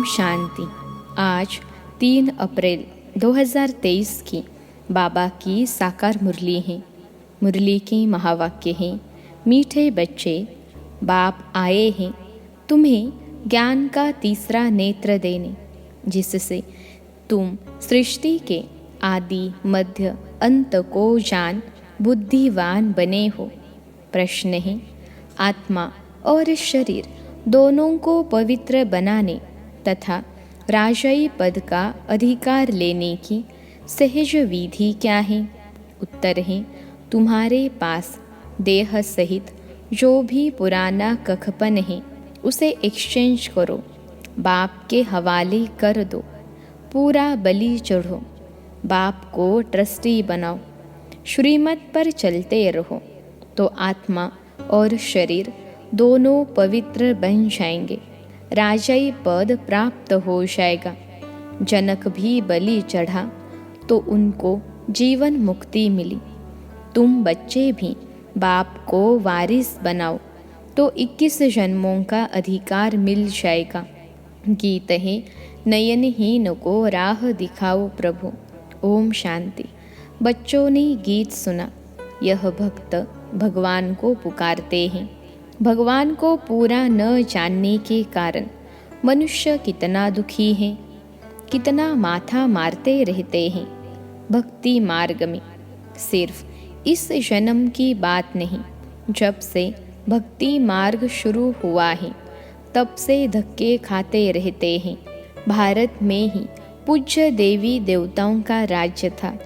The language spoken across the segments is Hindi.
शांति। आज 3 अप्रैल 2023 की बाबा की साकार मुरली है। मुरली के महावाक्य हैं, मीठे बच्चे, बाप आए हैं तुम्हें ज्ञान का तीसरा नेत्र देने, जिससे तुम सृष्टि के आदि मध्य अंत को जान बुद्धिवान बने हो। प्रश्न है, आत्मा और शरीर दोनों को पवित्र बनाने तथा राजाई पद का अधिकार लेने की सहज विधि क्या है? उत्तर है, तुम्हारे पास देह सहित जो भी पुराना कखपन है उसे एक्सचेंज करो, बाप के हवाले कर दो, पूरा बलि चढ़ो, बाप को ट्रस्टी बनाओ, श्रीमत पर चलते रहो तो आत्मा और शरीर दोनों पवित्र बन जाएंगे, राजाई पद प्राप्त हो जाएगा। जनक भी बलि चढ़ा तो उनको जीवन मुक्ति मिली। तुम बच्चे भी बाप को वारिस बनाओ तो 21 जन्मों का अधिकार मिल जाएगा। गीत है, नयनहीन को राह दिखाओ प्रभु। ओम शांति। बच्चों ने गीत सुना। यह भक्त भगवान को पुकारते हैं। भगवान को पूरा न जानने के कारण मनुष्य कितना दुखी है, कितना माथा मारते रहते हैं। भक्ति मार्ग में सिर्फ इस जन्म की बात नहीं, जब से भक्ति मार्ग शुरू हुआ है तब से धक्के खाते रहते हैं। भारत में ही पूज्य देवी देवताओं का राज्य था,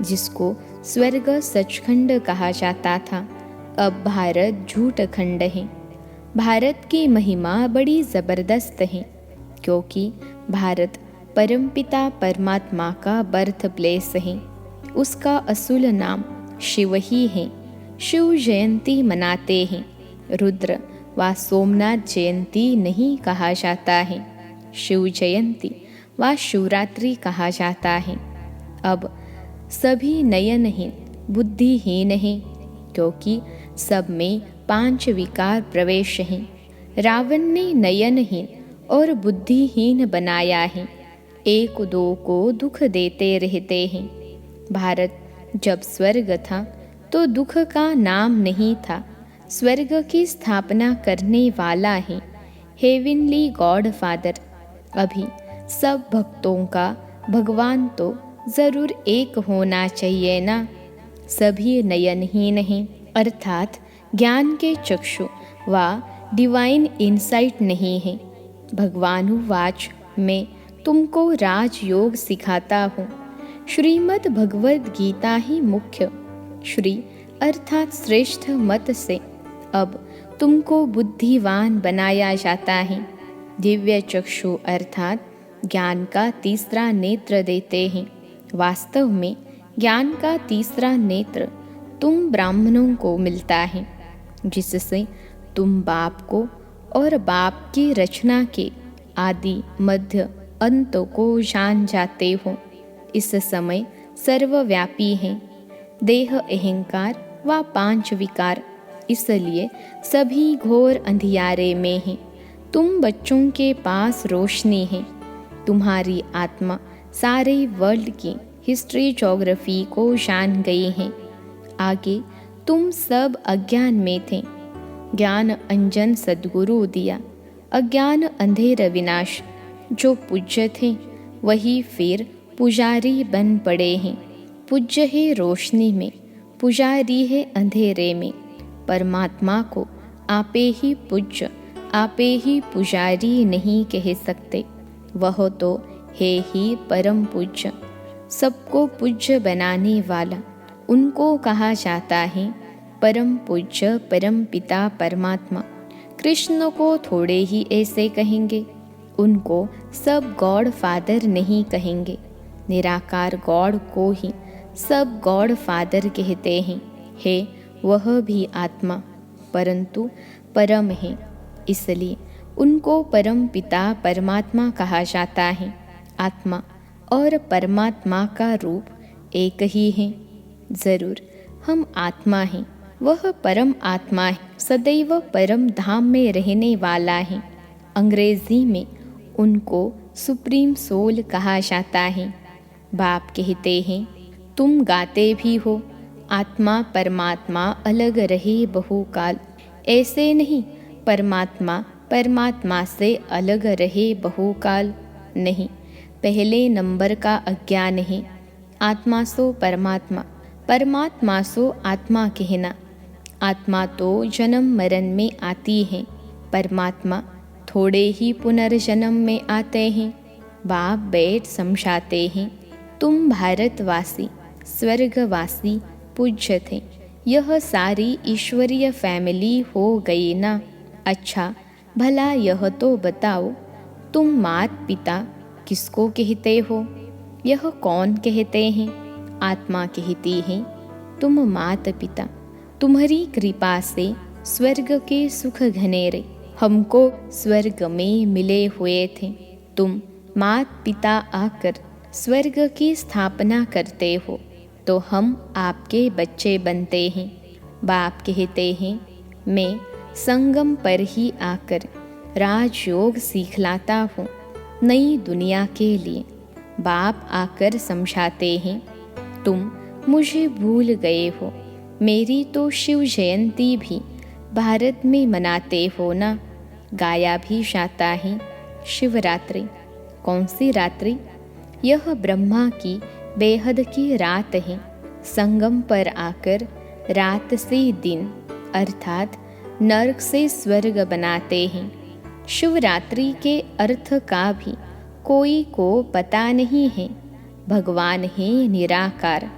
जिसको स्वर्ग सचखंड कहा जाता था। अब भारत झूठ खंड है। भारत की महिमा बड़ी ज़बरदस्त है, क्योंकि भारत परमपिता परमात्मा का बर्थ प्लेस है। उसका असुल नाम शिव ही है। शिव जयंती मनाते हैं। रुद्र व सोमनाथ जयंती नहीं कहा जाता है, शिव जयंती व शिवरात्रि कहा जाता है। अब सभी नयनहीन बुद्धिहीन हैं, क्योंकि सब में 5 विकार प्रवेश हैं। रावण ने नयनहीन और बुद्धिहीन बनाया है। 1-2 को दुख देते रहते हैं। भारत जब स्वर्ग था तो दुख का नाम नहीं था। स्वर्ग की स्थापना करने वाला है हेवनली गॉड फादर। अभी सब भक्तों का भगवान तो ज़रूर एक होना चाहिए ना। सभी नयनहीन हैं, अर्थात ज्ञान के चक्षु व डिवाइन इंसाइट नहीं है। भगवानुवाच मैं तुमको राजयोग सिखाता हूँ। श्रीमद् भगवद गीता ही मुख्य श्री अर्थात श्रेष्ठ मत से अब तुमको बुद्धिवान बनाया जाता है। दिव्य चक्षु अर्थात ज्ञान का तीसरा नेत्र देते हैं। वास्तव में ज्ञान का तीसरा नेत्र तुम ब्राह्मणों को मिलता है, जिससे तुम बाप को और बाप की रचना के आदि मध्य अंत को जान जाते हो। इस समय सर्वव्यापी है देह, अहंकार व 5 विकार, इसलिए सभी घोर अंधियारे में हैं। तुम बच्चों के पास रोशनी है। तुम्हारी आत्मा सारे वर्ल्ड की हिस्ट्री ज्योग्राफी को जान गई है। आगे तुम सब अज्ञान में थे। ज्ञान अंजन सद्गुरु दिया, अज्ञान अंधेर विनाश। जो पूज्य थे वही फिर पुजारी बन पड़े हैं। पूज्य है रोशनी में, पुजारी है अंधेरे में। परमात्मा को आपे ही पूज्य, आपे ही पुजारी नहीं कह सकते। वह तो है ही परम पूज्य, सबको पूज्य बनाने वाला। उनको कहा जाता है परम पूज्य परम पिता परमात्मा। कृष्ण को थोड़े ही ऐसे कहेंगे, उनको सब गॉड फादर नहीं कहेंगे। निराकार गॉड को ही सब गॉड फादर कहते हैं। है वह भी आत्मा, परंतु परम है, इसलिए उनको परम पिता परमात्मा कहा जाता है। आत्मा और परमात्मा का रूप एक ही है। जरूर हम आत्मा हैं, वह परम आत्मा है, सदैव परम धाम में रहने वाला है। अंग्रेजी में उनको सुप्रीम सोल कहा जाता है। बाप कहते हैं, तुम गाते भी हो, आत्मा परमात्मा अलग रहे बहुकाल। ऐसे नहीं, परमात्मा परमात्मा से अलग रहे बहुकाल नहीं। पहले नंबर का अज्ञान है। आत्मा सो परमात्मा, परमात्मा सो आत्मा कहना। आत्मा तो जन्म मरण में आती है, परमात्मा थोड़े ही पुनर्जन्म में आते हैं। बाप बैठ समझाते हैं, तुम भारतवासी स्वर्गवासी पूज्य थे, यह सारी ईश्वरीय फैमिली हो गई ना। अच्छा भला यह तो बताओ, तुम मात पिता किसको कहते हो? यह कौन कहते हैं? आत्मा कहती है, तुम मात पिता, तुम्हारी कृपा से स्वर्ग के सुख घनेरे हमको स्वर्ग में मिले हुए थे। तुम मात पिता आकर स्वर्ग की स्थापना करते हो तो हम आपके बच्चे बनते हैं। बाप कहते हैं, मैं संगम पर ही आकर राजयोग सिखलाता हूँ नई दुनिया के लिए। बाप आकर समझाते हैं, तुम मुझे भूल गए हो, मेरी तो शिव जयंती भी भारत में मनाते हो ना। गाया भी जाता है शिवरात्रि। कौन सी रात्रि? यह ब्रह्मा की बेहद की रात है। संगम पर आकर रात से दिन अर्थात नरक से स्वर्ग बनाते हैं। शिवरात्रि के अर्थ का भी कोई को पता नहीं है। भगवान है निराकार।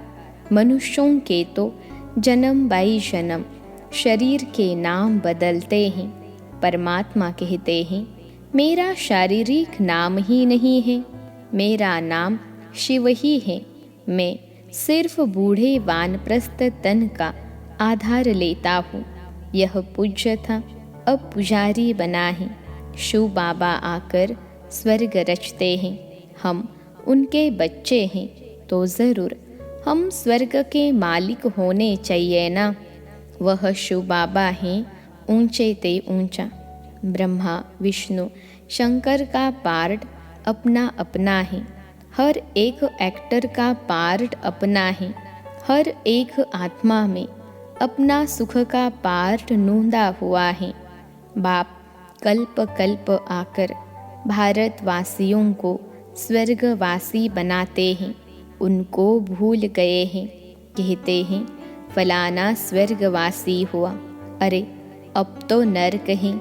मनुष्यों के तो जन्म बाई जन्म शरीर के नाम बदलते हैं। परमात्मा कहते हैं, मेरा शारीरिक नाम ही नहीं है, मेरा नाम शिव ही है। मैं सिर्फ बूढ़े वानप्रस्थ तन का आधार लेता हूँ। यह पूज्य था, अब पुजारी बना है। शिव बाबा आकर स्वर्ग रचते हैं। हम उनके बच्चे हैं तो ज़रूर हम स्वर्ग के मालिक होने चाहिए ना। वह शिव बाबा हैं ऊंचे ते ऊंचा। ब्रह्मा विष्णु शंकर का पार्ट अपना अपना है। हर एक एक्टर का पार्ट अपना है। हर एक आत्मा में अपना सुख का पार्ट नूंदा हुआ है। बाप कल्प कल्प आकर भारतवासियों को स्वर्गवासी बनाते हैं। उनको भूल गए हैं। कहते हैं, फलाना स्वर्गवासी हुआ, अरे अब तो नरक है,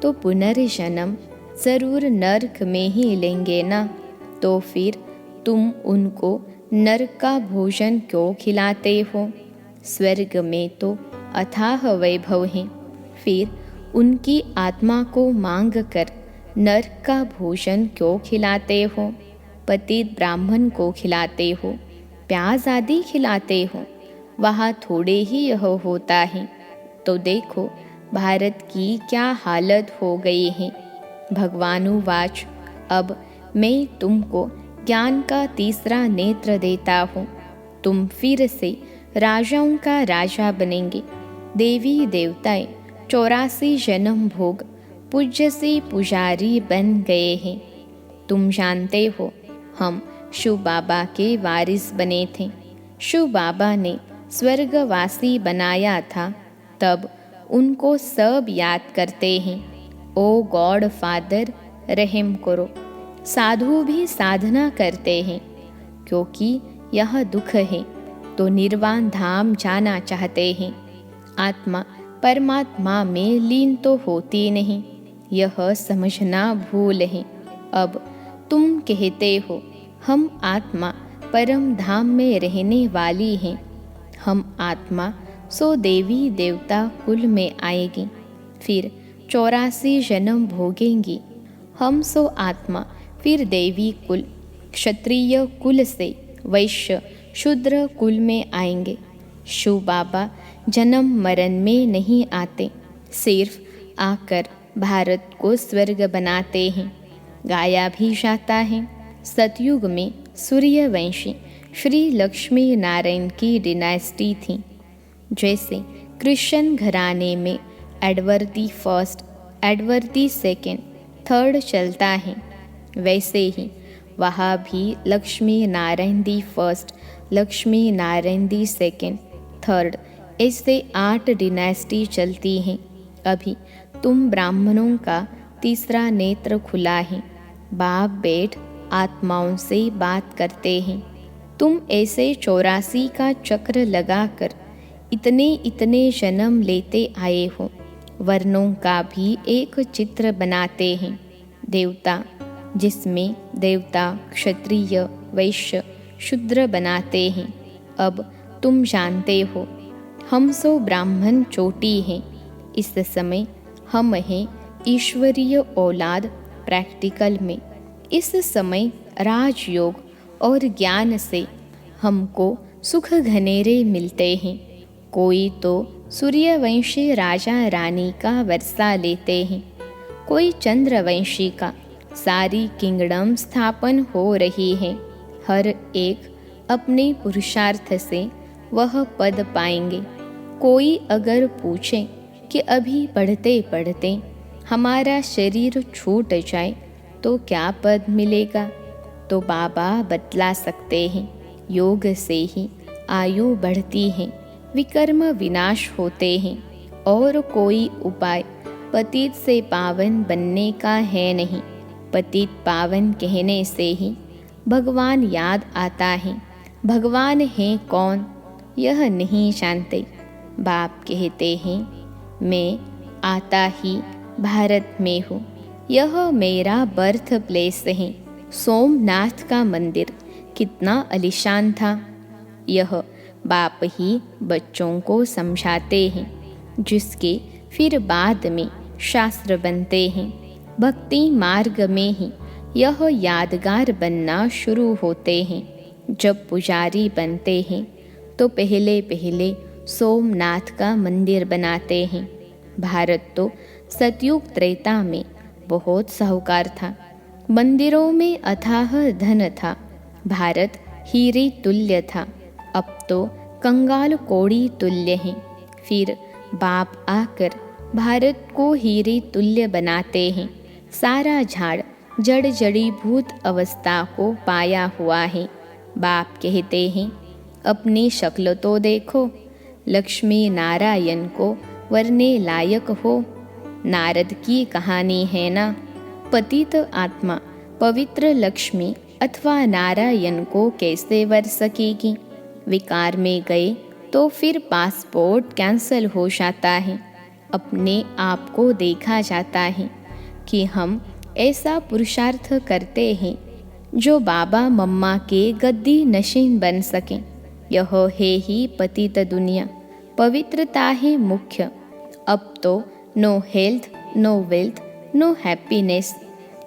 तो पुनर्जन्म ज़रूर नरक में ही लेंगे ना। तो फिर तुम उनको नरक का भोजन क्यों खिलाते हो? स्वर्ग में तो अथाह वैभव है। फिर उनकी आत्मा को मांग कर नरक का भोजन क्यों खिलाते हो? पतित ब्राह्मण को खिलाते हो, प्याज आदि खिलाते हो, वहाँ थोड़े ही यह होता है। तो देखो भारत की क्या हालत हो गई है। भगवानुवाच, अब मैं तुमको ज्ञान का तीसरा नेत्र देता हूँ। तुम फिर से राजाओं का राजा बनेंगे। देवी देवताएं 84 जन्म भोग पूज्य से पुजारी बन गए हैं। तुम जानते हो, हम शिव बाबा के वारिस बने थे। शिव बाबा ने स्वर्गवासी बनाया था, तब उनको सब याद करते हैं। ओ गॉड फादर, रहम करो। साधु भी साधना करते हैं, क्योंकि यह दुख है तो निर्वाण धाम जाना चाहते हैं। आत्मा परमात्मा में लीन तो होती नहीं, यह समझना भूल है। अब तुम कहते हो, हम आत्मा परम धाम में रहने वाली हैं। हम आत्मा सो देवी देवता कुल में आएगी, फिर 84 जन्म भोगेंगी। हम सो आत्मा फिर देवी कुल, क्षत्रिय कुल से वैश्य शूद्र कुल में आएंगे। शिव बाबा जन्म मरण में नहीं आते, सिर्फ आकर भारत को स्वर्ग बनाते हैं। गाया भी जाता है, सतयुग में सूर्यवंशी श्री लक्ष्मी नारायण की डिनास्टी थी। जैसे क्रिश्चियन घराने में Edward the first, Edward the second, third चलता है, वैसे ही वहाँ भी Lakshmi Narayan the first, Lakshmi Narayan the second, third, ऐसे 8 डिनेस्टी चलती हैं। अभी तुम ब्राह्मणों का तीसरा नेत्र खुला है। बाप बैठ आत्माओं से बात करते हैं। तुम ऐसे 84 का चक्र लगाकर इतने इतने जन्म लेते आए हो। वर्णों का भी एक चित्र बनाते हैं। देवता, जिसमें देवता क्षत्रिय वैश्य शूद्र बनाते हैं। अब तुम जानते हो, हम सो ब्राह्मण चोटी हैं। इस समय हम हैं ईश्वरीय औलाद प्रैक्टिकल में। इस समय राजयोग और ज्ञान से हमको सुख घनेरे मिलते हैं। कोई तो सूर्यवंशी राजा रानी का वर्षा लेते हैं, कोई चंद्रवंशी का। सारी किंगडम स्थापन हो रही है। हर एक अपने पुरुषार्थ से वह पद पाएंगे। कोई अगर पूछे कि अभी पढ़ते पढ़ते हमारा शरीर छूट जाए तो क्या पद मिलेगा, तो बाबा बतला सकते हैं। योग से ही आयु बढ़ती है, विकर्म विनाश होते हैं, और कोई उपाय पतित से पावन बनने का है नहीं। पतित पावन कहने से ही भगवान याद आता है। भगवान है कौन, यह नहीं जानते। बाप कहते हैं, मैं आता ही भारत में हूँ। यह मेरा बर्थ प्लेस है। सोमनाथ का मंदिर कितना आलीशान था, यह बाप ही बच्चों को समझाते हैं, जिसके फिर बाद में शास्त्र बनते हैं। भक्ति मार्ग में ही यह यादगार बनना शुरू होते हैं। जब पुजारी बनते हैं तो पहले पहले सोमनाथ का मंदिर बनाते हैं। भारत तो सतयुग त्रेता में बहुत साहूकार था। मंदिरों में अथाह धन था। भारत हीरे तुल्य था। अब तो कंगाल कौड़ी तुल्य है। फिर बाप आकर भारत को हीरे तुल्य बनाते हैं। सारा झाड़ जड़ जड़ीभूत अवस्था को पाया हुआ है। बाप कहते हैं, अपनी शक्ल तो देखो, लक्ष्मी नारायण को वरने लायक हो। नारद की कहानी है ना, पतित आत्मा पवित्र लक्ष्मी अथवा नारायण को कैसे वर सकेगी। विकार में गए तो फिर पासपोर्ट कैंसल हो जाता है। अपने आप को देखा जाता है कि हम ऐसा पुरुषार्थ करते हैं जो बाबा मम्मा के गद्दी नशीन बन सकें। यह है ही पतित दुनिया। पवित्रता है मुख्य। अब तो no health, no wealth, no happiness.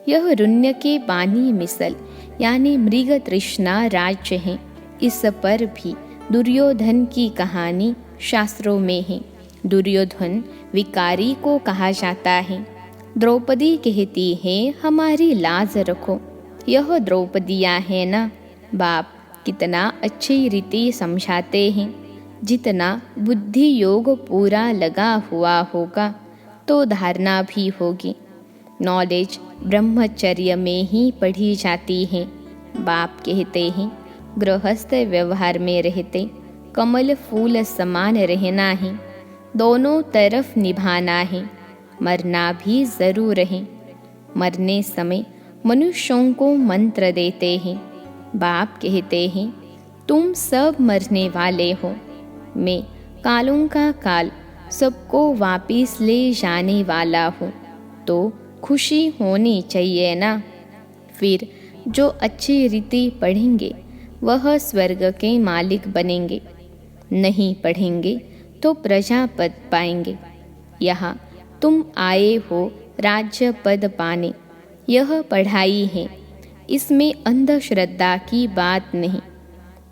यह रुण्य के पानी मिसल यानी मृग तृष्णा राज्य है। इस पर भी दुर्योधन की कहानी शास्त्रों में है। दुर्योधन विकारी को कहा जाता है। द्रौपदी कहती है, हमारी लाज रखो। यह द्रौपदियाँ है ना। बाप कितना अच्छी रीति समझाते हैं। जितना बुद्धि योग पूरा लगा हुआ होगा तो धारणा भी होगी। नॉलेज ब्रह्मचर्य में ही पढ़ी जाती है। बाप कहते हैं, गृहस्थ व्यवहार में रहते कमल फूल समान रहना है। दोनों तरफ निभाना है। मरना भी जरूर है। मरने समय मनुष्यों को मंत्र देते हैं। बाप कहते हैं, तुम सब मरने वाले हो। मैं कालों का काल सबको वापिस ले जाने वाला हूँ, तो खुशी होनी चाहिए ना। फिर जो अच्छी रीति पढ़ेंगे वह स्वर्ग के मालिक बनेंगे। नहीं पढ़ेंगे तो प्रजा पद पाएंगे। यहाँ तुम आए हो राज्य पद पाने। यह पढ़ाई है, इसमें अंधश्रद्धा की बात नहीं।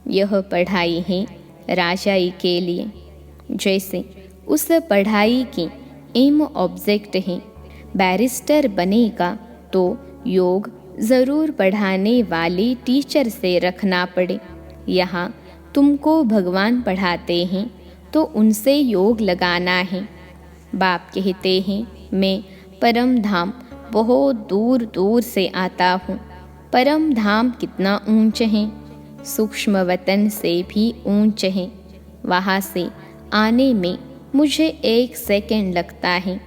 यह पढ़ाई है राजाई के लिए। जैसे उस पढ़ाई की एम ऑब्जेक्ट है। बैरिस्टर बनेगा तो योग ज़रूर पढ़ाने वाले टीचर से रखना पड़े। यहाँ तुमको भगवान पढ़ाते हैं तो उनसे योग लगाना है। बाप कहते हैं, मैं परम धाम बहुत दूर दूर से आता हूँ। परम धाम कितना ऊंच है, सूक्ष्म वतन से भी ऊंच है। वहाँ से आने में मुझे 1 सेकंड लगता है।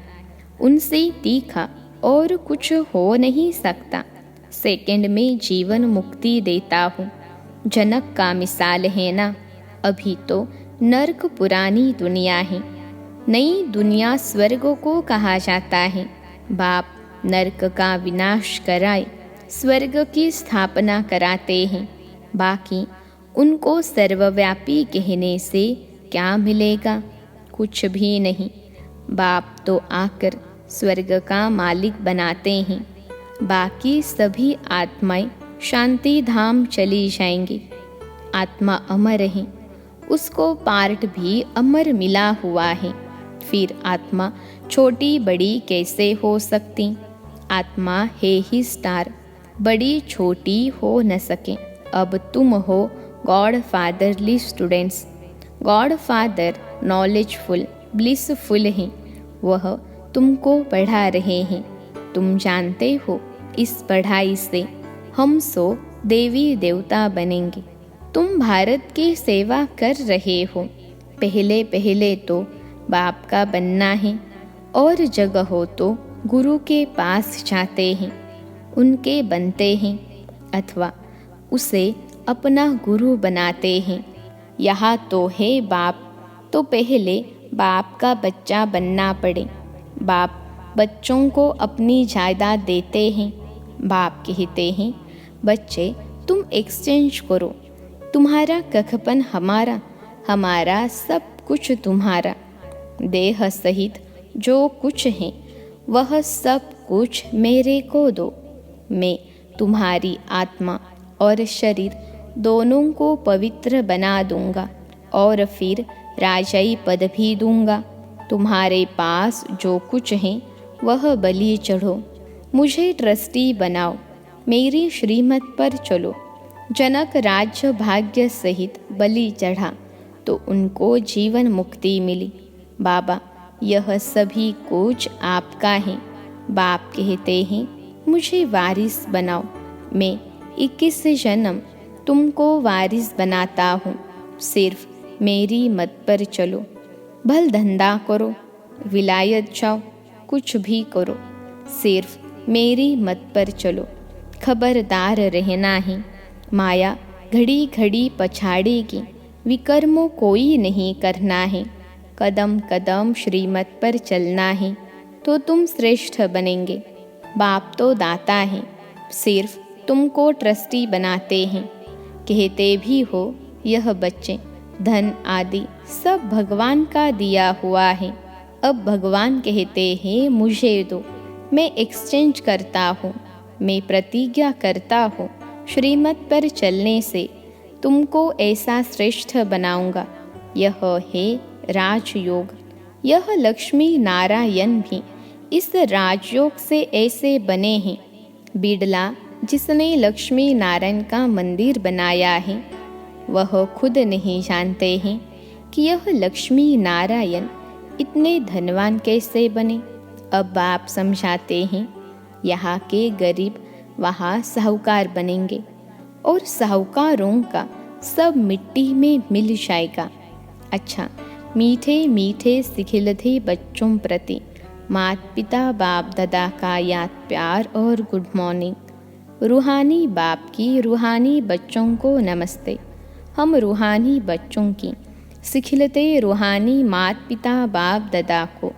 उनसे तीखा और कुछ हो नहीं सकता। सेकंड में जीवन मुक्ति देता हूँ। जनक का मिसाल है ना। अभी तो नर्क पुरानी दुनिया है, नई दुनिया स्वर्ग को कहा जाता है। बाप नर्क का विनाश कराए स्वर्ग की स्थापना कराते हैं। बाकी उनको सर्वव्यापी कहने से क्या मिलेगा? कुछ भी नहीं। बाप तो आकर स्वर्ग का मालिक बनाते हैं। बाकी सभी आत्माएं शांति धाम चली जाएंगी। आत्मा अमर है, उसको पार्ट भी अमर मिला हुआ है। फिर आत्मा छोटी बड़ी कैसे हो सकती? आत्मा है ही स्टार, बड़ी छोटी हो न सके। अब तुम हो God fatherly students. God father knowledgeful blissful हैं, वह तुमको पढ़ा रहे हैं। तुम जानते हो इस पढ़ाई से हम 100 देवी देवता बनेंगे। तुम भारत की सेवा कर रहे हो। पहले पहले तो बाप का बनना है, और जगह हो तो गुरु के पास जाते हैं, उनके बनते हैं, अथवा उसे अपना गुरु बनाते हैं। यहाँ तो है बाप, तो पहले बाप का बच्चा बनना पड़े। बाप बच्चों को अपनी जायदाद देते हैं। बाप कहते हैं, बच्चे तुम एक्सचेंज करो। तुम्हारा कखपन हमारा, हमारा सब कुछ तुम्हारा। देह सहित जो कुछ है वह सब कुछ मेरे को दो। मैं तुम्हारी आत्मा और शरीर दोनों को पवित्र बना दूंगा, और फिर राजाई पद भी दूंगा। तुम्हारे पास जो कुछ है वह बलि चढ़ो, मुझे ट्रस्टी बनाओ, मेरी श्रीमत पर चलो। जनक राज्य भाग्य सहित बलि चढ़ा तो उनको जीवन मुक्ति मिली। बाबा यह सभी कुछ आपका है। बाप कहते हैं, मुझे वारिस बनाओ। मैं 21 जन्म तुमको वारिस बनाता हूँ। सिर्फ मेरी मत पर चलो। भल धंधा करो, विलायत जाओ, कुछ भी करो, सिर्फ मेरी मत पर चलो। खबरदार रहना है, माया घड़ी घड़ी पछाड़ेगी। विकर्मों कोई नहीं करना है। कदम कदम श्रीमत पर चलना है, तो तुम श्रेष्ठ बनेंगे। बाप तो दाता है, सिर्फ तुमको ट्रस्टी बनाते हैं। कहते भी हो यह बच्चे धन आदि सब भगवान का दिया हुआ है। अब भगवान कहते हैं, मुझे दो, मैं एक्सचेंज करता हूँ। मैं प्रतिज्ञा करता हूँ, श्रीमत पर चलने से तुमको ऐसा श्रेष्ठ बनाऊंगा। यह है राजयोग। यह लक्ष्मी नारायण भी इस राजयोग से ऐसे बने हैं। बिड़ला जिसने लक्ष्मी नारायण का मंदिर बनाया है, वह खुद नहीं जानते हैं कि यह लक्ष्मी नारायण इतने धनवान कैसे बने। अब आप समझाते हैं, यहाँ के गरीब वहाँ साहूकार बनेंगे, और साहूकारों का सब मिट्टी में मिल जाएगा। अच्छा, मीठे मीठे सिखिलते बच्चों प्रति माता पिता बाप दादा का याद प्यार और गुड मॉर्निंग। रूहानी बाप की रूहानी बच्चों को नमस्ते। हम रूहानी बच्चों की सिखिलते रूहानी माता पिता बाप दादा को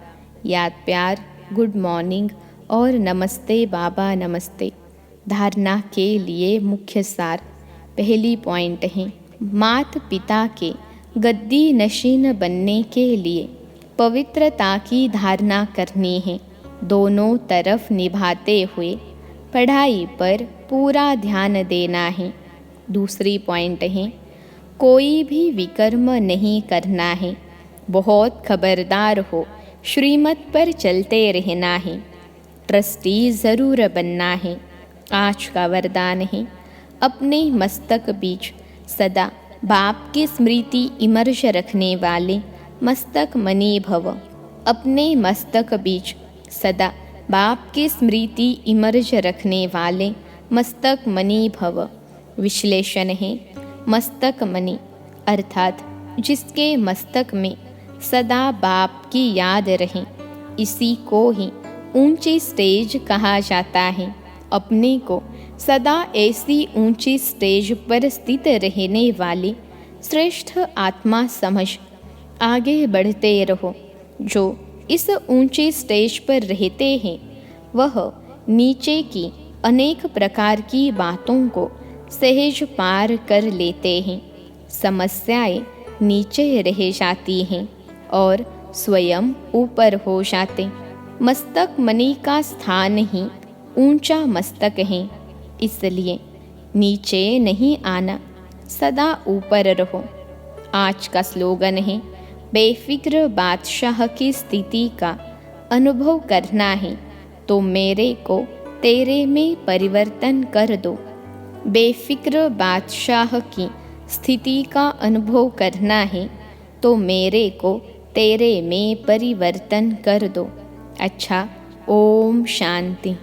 याद प्यार, गुड मॉर्निंग और नमस्ते बाबा नमस्ते। धारणा के लिए मुख्य सार। पहली पॉइंट है, माता पिता के गद्दी नशीन बनने के लिए पवित्रता की धारणा करनी है। दोनों तरफ निभाते हुए पढ़ाई पर पूरा ध्यान देना है। दूसरी पॉइंट है, कोई भी विकर्म नहीं करना है। बहुत खबरदार हो, श्रीमत पर चलते रहना है। ट्रस्टी ज़रूर बनना है। आज का वरदान है, अपने मस्तक बीच सदा बाप की स्मृति इमर्श रखने वाले मस्तक मणि भव। अपने मस्तक बीच सदा बाप की स्मृति इमर्ज रखने वाले मस्तक मणि भव। विश्लेषण है, मस्तक मणि अर्थात जिसके मस्तक में सदा बाप की याद रहे, इसी को ही ऊंची स्टेज कहा जाता है। अपने को सदा ऐसी ऊंची स्टेज पर स्थित रहने वाली श्रेष्ठ आत्मा समझ आगे बढ़ते रहो। जो इस ऊंची स्टेज पर रहते हैं वह नीचे की अनेक प्रकार की बातों को सहज पार कर लेते हैं। समस्याएं नीचे रह जाती हैं और स्वयं ऊपर हो जाते। मस्तक मणि का स्थान ही ऊंचा मस्तक है, इसलिए नीचे नहीं आना, सदा ऊपर रहो। आज का स्लोगन है, बेफिक्र बादशाह की स्थिति का अनुभव करना है तो मेरे को तेरे में परिवर्तन कर दो। बेफिक्र बादशाह की स्थिति का अनुभव करना है तो मेरे को तेरे में परिवर्तन कर दो। अच्छा, ओम शांति।